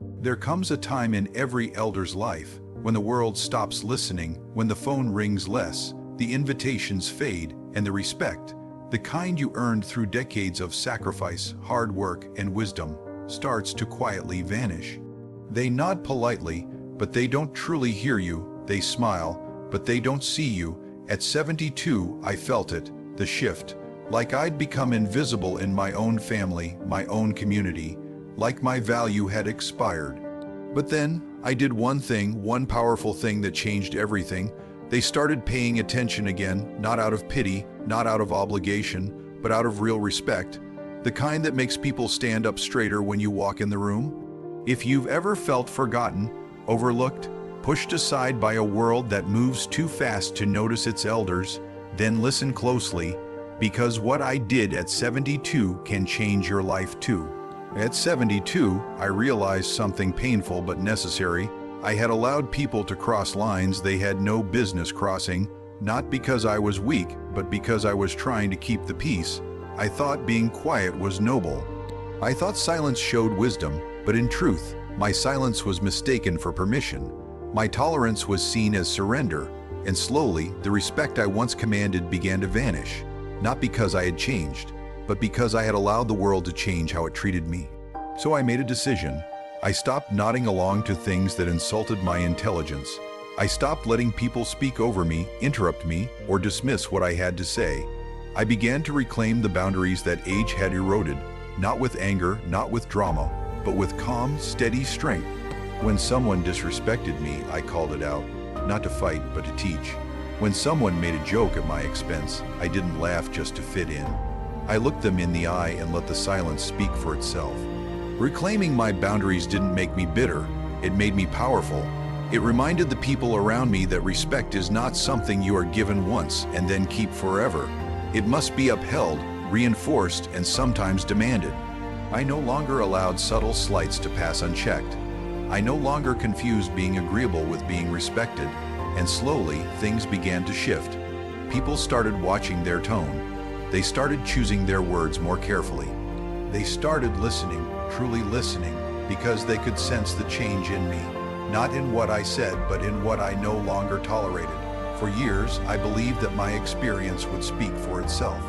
There comes a time in every elder's life when the world stops listening, when the phone rings less, the invitations fade, and the respect, the kind you earned through decades of sacrifice, hard work, and wisdom, starts to quietly vanish. They nod politely, but they don't truly hear you. They smile, but they don't see you. At 72, I felt it, the shift, like I'd become invisible in my own family, my own community, like my value had expired. But then, I did one thing, one powerful thing that changed everything. They started paying attention again, not out of pity, not out of obligation, but out of real respect, the kind that makes people stand up straighter when you walk in the room. If you've ever felt forgotten, overlooked, pushed aside by a world that moves too fast to notice its elders, then listen closely, because what I did at 72 can change your life too. At 72, I realized something painful but necessary. I had allowed people to cross lines they had no business crossing, not because I was weak, but because I was trying to keep the peace. I thought being quiet was noble. I thought silence showed wisdom, but in truth, my silence was mistaken for permission. My tolerance was seen as surrender, and slowly, the respect I once commanded began to vanish, not because I had changed, but because I had allowed the world to change how it treated me. So I made a decision. I stopped nodding along to things that insulted my intelligence. I stopped letting people speak over me, interrupt me, or dismiss what I had to say. I began to reclaim the boundaries that age had eroded, not with anger, not with drama, but with calm, steady strength. When someone disrespected me, I called it out, not to fight, but to teach. When someone made a joke at my expense, I didn't laugh just to fit in. I looked them in the eye and let the silence speak for itself. Reclaiming my boundaries didn't make me bitter, it made me powerful. It reminded the people around me that respect is not something you are given once and then keep forever. It must be upheld, reinforced, and sometimes demanded. I no longer allowed subtle slights to pass unchecked. I no longer confused being agreeable with being respected, and slowly things began to shift. People started watching their tone. They started choosing their words more carefully. They started listening, truly listening, because they could sense the change in me, not in what I said, but in what I no longer tolerated. For years, I believed that my experience would speak for itself,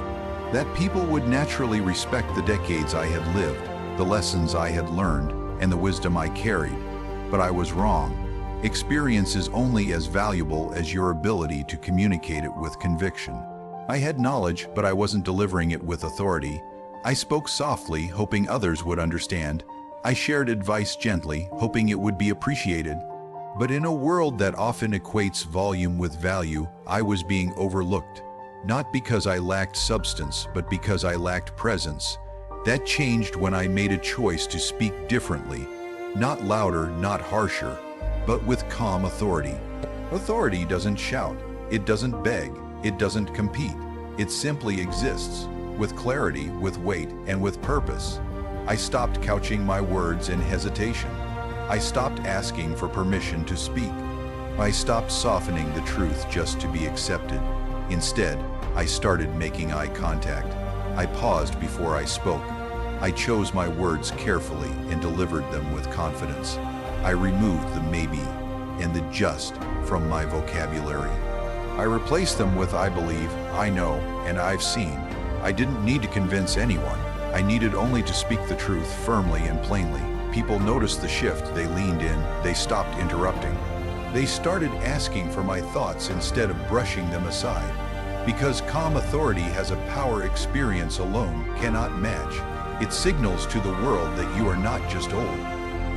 that people would naturally respect the decades I had lived, the lessons I had learned, and the wisdom I carried. But I was wrong. Experience is only as valuable as your ability to communicate it with conviction. I had knowledge, but I wasn't delivering it with authority. I spoke softly, hoping others would understand. I shared advice gently, hoping it would be appreciated. But in a world that often equates volume with value, I was being overlooked. Not because I lacked substance, but because I lacked presence. That changed when I made a choice to speak differently. Not louder, not harsher, but with calm authority. Authority doesn't shout, it doesn't beg, it doesn't compete. It simply exists, with clarity, with weight, and with purpose. I stopped couching my words in hesitation. I stopped asking for permission to speak. I stopped softening the truth just to be accepted. Instead, I started making eye contact. I paused before I spoke. I chose my words carefully and delivered them with confidence. I removed the maybe and the just from my vocabulary. I replaced them with I believe, I know, and I've seen. I didn't need to convince anyone. I needed only to speak the truth firmly and plainly. People noticed the shift, they leaned in, they stopped interrupting. They started asking for my thoughts instead of brushing them aside. Because calm authority has a power experience alone cannot match. It signals to the world that you are not just old.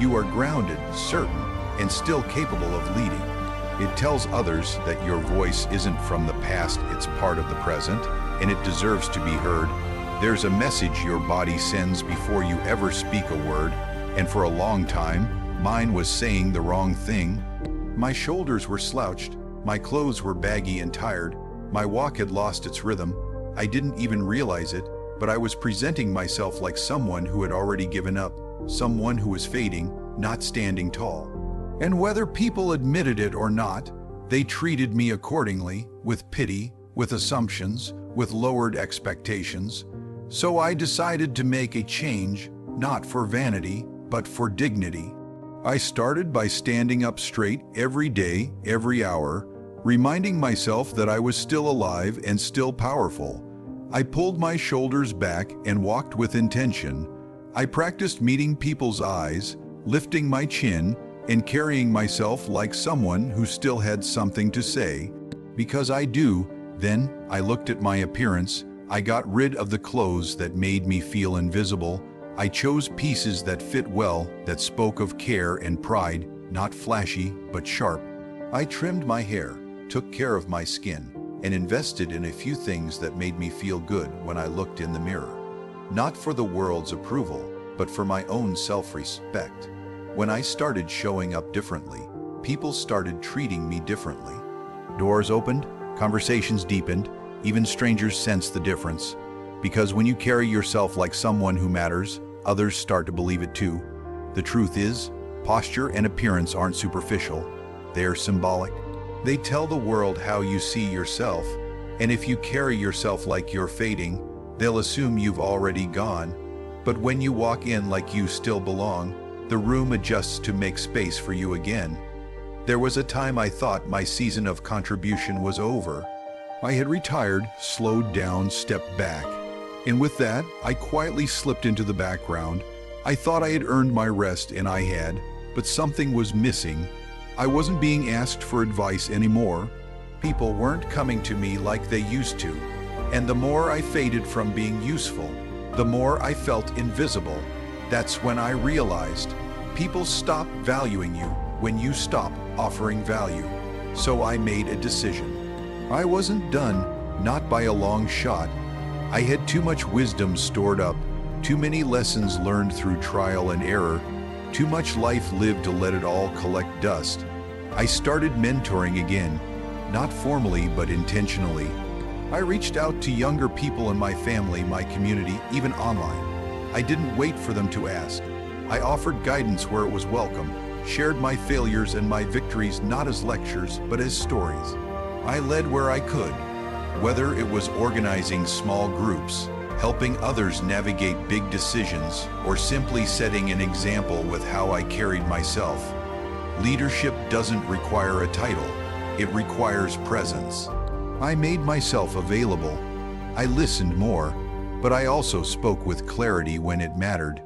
You are grounded, certain, and still capable of leading. It tells others that your voice isn't from the past, it's part of the present, and it deserves to be heard. There's a message your body sends before you ever speak a word, and for a long time, mine was saying the wrong thing. My shoulders were slouched, my clothes were baggy and tired, my walk had lost its rhythm. I didn't even realize it, but I was presenting myself like someone who had already given up, someone who was fading, not standing tall. And whether people admitted it or not, they treated me accordingly, with pity, with assumptions, with lowered expectations. So I decided to make a change, not for vanity, but for dignity. I started by standing up straight every day, every hour, reminding myself that I was still alive and still powerful. I pulled my shoulders back and walked with intention. I practiced meeting people's eyes, lifting my chin, and carrying myself like someone who still had something to say. Because I do. Then I looked at my appearance. I got rid of the clothes that made me feel invisible. I chose pieces that fit well, that spoke of care and pride, not flashy, but sharp. I trimmed my hair, took care of my skin, and invested in a few things that made me feel good when I looked in the mirror. Not for the world's approval, but for my own self-respect. When I started showing up differently, people started treating me differently. Doors opened, conversations deepened, even strangers sensed the difference. Because when you carry yourself like someone who matters, others start to believe it too. The truth is, posture and appearance aren't superficial. They are symbolic. They tell the world how you see yourself, and if you carry yourself like you're fading, they'll assume you've already gone. But when you walk in like you still belong, the room adjusts to make space for you again. There was a time I thought my season of contribution was over. I had retired, slowed down, stepped back. And with that, I quietly slipped into the background. I thought I had earned my rest, and I had, but something was missing. I wasn't being asked for advice anymore. People weren't coming to me like they used to. And the more I faded from being useful, the more I felt invisible. That's when I realized people stop valuing you when you stop offering value. So I made a decision. I wasn't done, not by a long shot. I had too much wisdom stored up, too many lessons learned through trial and error, too much life lived to let it all collect dust. I started mentoring again, not formally but intentionally. I reached out to younger people in my family, my community, even online. I didn't wait for them to ask. I offered guidance where it was welcome, shared my failures and my victories not as lectures but as stories. I led where I could, whether it was organizing small groups, helping others navigate big decisions, or simply setting an example with how I carried myself. Leadership doesn't require a title, it requires presence. I made myself available. I listened more, but I also spoke with clarity when it mattered.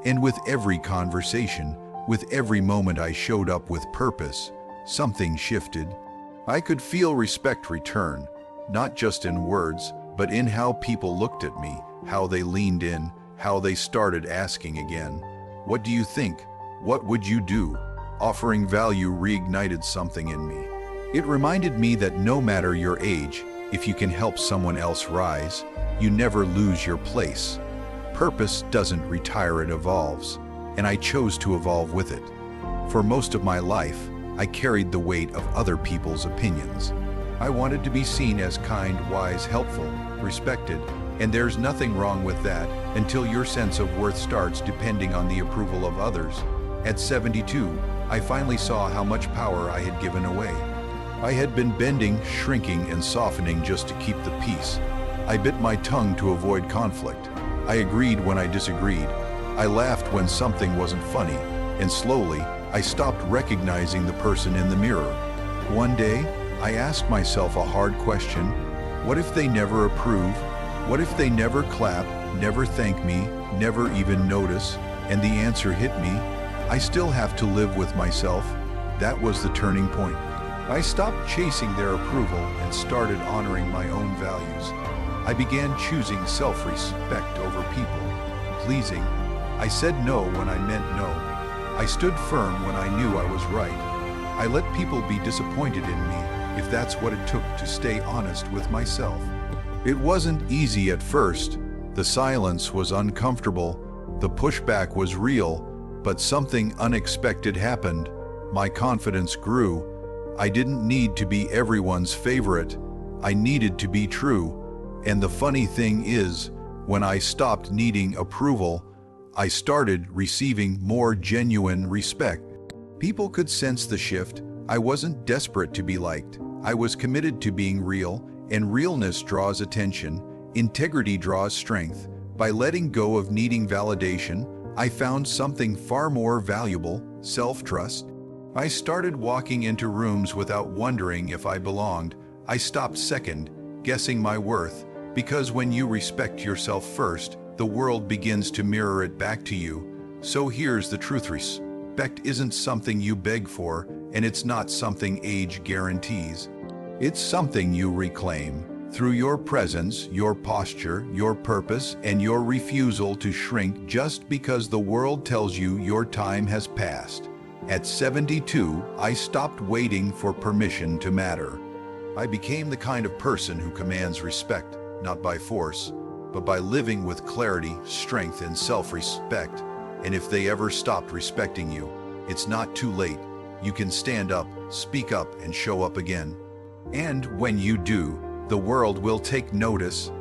And with every conversation, with every moment I showed up with purpose, something shifted. I could feel respect return, not just in words, but in how people looked at me, how they leaned in, how they started asking again. What do you think? What would you do? Offering value reignited something in me. It reminded me that no matter your age, if you can help someone else rise, you never lose your place. Purpose doesn't retire, it evolves, and I chose to evolve with it. For most of my life, I carried the weight of other people's opinions. I wanted to be seen as kind, wise, helpful, respected, and there's nothing wrong with that until your sense of worth starts depending on the approval of others. At 72, I finally saw how much power I had given away. I had been bending, shrinking, and softening just to keep the peace. I bit my tongue to avoid conflict. I agreed when I disagreed. I laughed when something wasn't funny, and slowly, I stopped recognizing the person in the mirror. One day, I asked myself a hard question. What if they never approve? What if they never clap, never thank me, never even notice? And the answer hit me. I still have to live with myself. That was the turning point. I stopped chasing their approval and started honoring my own values. I began choosing self-respect over people pleasing. I said no when I meant no. I stood firm when I knew I was right. I let people be disappointed in me if that's what it took to stay honest with myself. It wasn't easy at first. The silence was uncomfortable. The pushback was real, but something unexpected happened. My confidence grew. I didn't need to be everyone's favorite. I needed to be true. And the funny thing is, when I stopped needing approval, I started receiving more genuine respect. People could sense the shift. I wasn't desperate to be liked. I was committed to being real, and realness draws attention. Integrity draws strength. By letting go of needing validation, I found something far more valuable, Self-trust. I started walking into rooms without wondering if I belonged. I stopped second, guessing my worth, because when you respect yourself first, the world begins to mirror it back to you. So here's the truth: respect isn't something you beg for, and it's not something age guarantees. It's something you reclaim through your presence, your posture, your purpose, and your refusal to shrink just because the world tells you your time has passed. At 72, I stopped waiting for permission to matter. I became the kind of person who commands respect, not by force, but by living with clarity, strength, and self-respect. And if they ever stopped respecting you, it's not too late. You can stand up, speak up, and show up again. And when you do, the world will take notice,